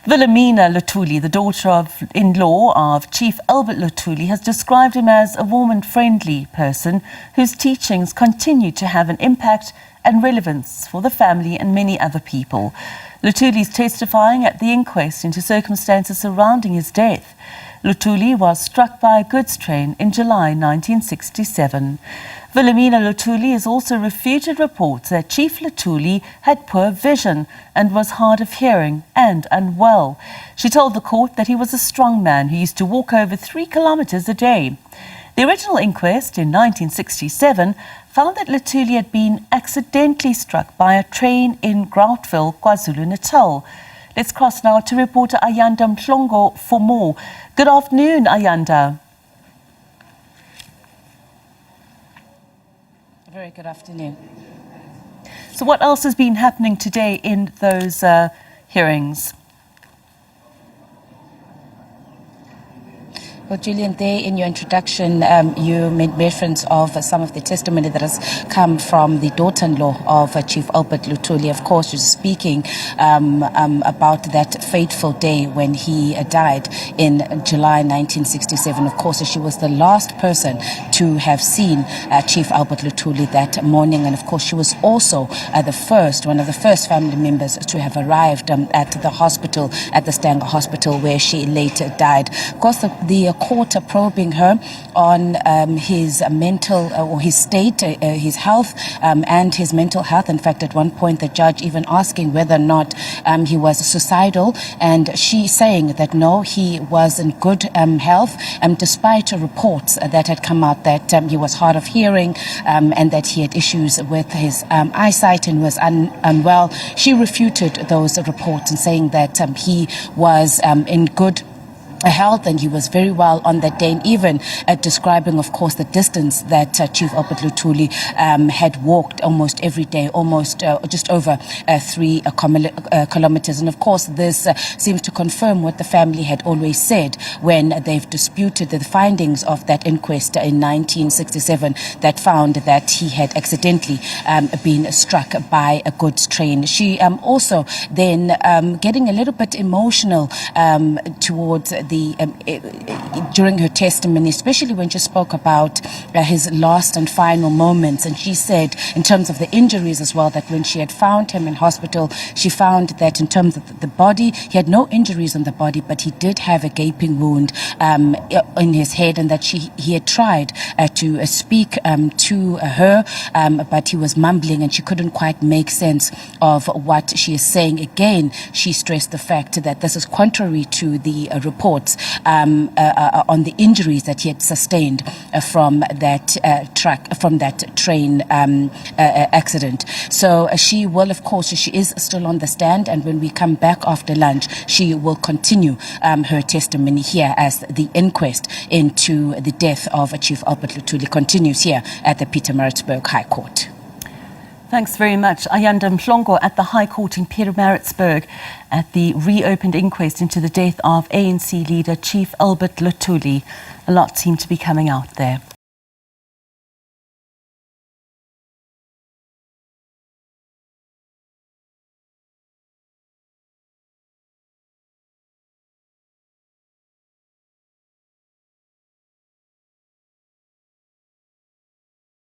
Wilhelmina Luthuli, the daughter-in-law of Chief Albert Luthuli, has described him as a warm and friendly person whose teachings continue to have an impact and relevance for the family and many other people. Luthuli is testifying at the inquest into circumstances surrounding his death. Luthuli was struck by a goods train in July 1967. Wilhelmina Luthuli has also refuted reports that Chief Luthuli had poor vision and was hard of hearing and unwell. She told the court that he was a strong man who used to walk over 3 kilometers a day. The original inquest in 1967 found that Luthuli had been accidentally struck by a train in Groutville, KwaZulu-Natal. Let's cross now to reporter Ayanda Mhlongo for more. Good afternoon, Ayanda. Very good afternoon. So what else has been happening today in those hearings? Well, Julian, there in your introduction, you made reference of some of the testimony that has come from the daughter-in-law of Chief Albert Luthuli. Of course, you're speaking about that fateful day when he died in July 1967. Of course, she was the last person to have seen Chief Albert Luthuli that morning. And of course, she was also one of the first family members to have arrived at the hospital, at the Stanger Hospital, where she later died. Of course, the court probing her on his mental or his state, his health and his mental health. In fact, at one point, the judge even asking whether or not he was suicidal, and she saying that no, he was in good health, despite reports that had come out that he was hard of hearing and that he had issues with his eyesight and was unwell. She refuted those reports and saying that he was in good health and he was very well on that day, and even describing, of course, the distance that Chief Albert Luthuli had walked almost every day, almost just over 3 kilometers. And of course, this seems to confirm what the family had always said when they've disputed the findings of that inquest in 1967 that found that he had accidentally been struck by a goods train. She also then getting a little bit emotional towards during her testimony, especially when she spoke about his last and final moments. And she said, in terms of the injuries as well, that when she had found him in hospital, she found that in terms of the body, he had no injuries on the body, but he did have a gaping wound in his head, and that he had tried to speak to her, but he was mumbling and she couldn't quite make sense of what she is saying. Again, she stressed the fact that this is contrary to the reports on the injuries that he had sustained from that train accident. So she will, of course, she is still on the stand, and when we come back after lunch, she will continue her testimony here as the inquest into the death of Chief Albert Luthuli continues here at the Pietermaritzburg High Court. Thanks very much. Ayanda Mhlongo at the High Court in Pietermaritzburg at the reopened inquest into the death of ANC leader Chief Albert Luthuli. A lot seemed to be coming out there.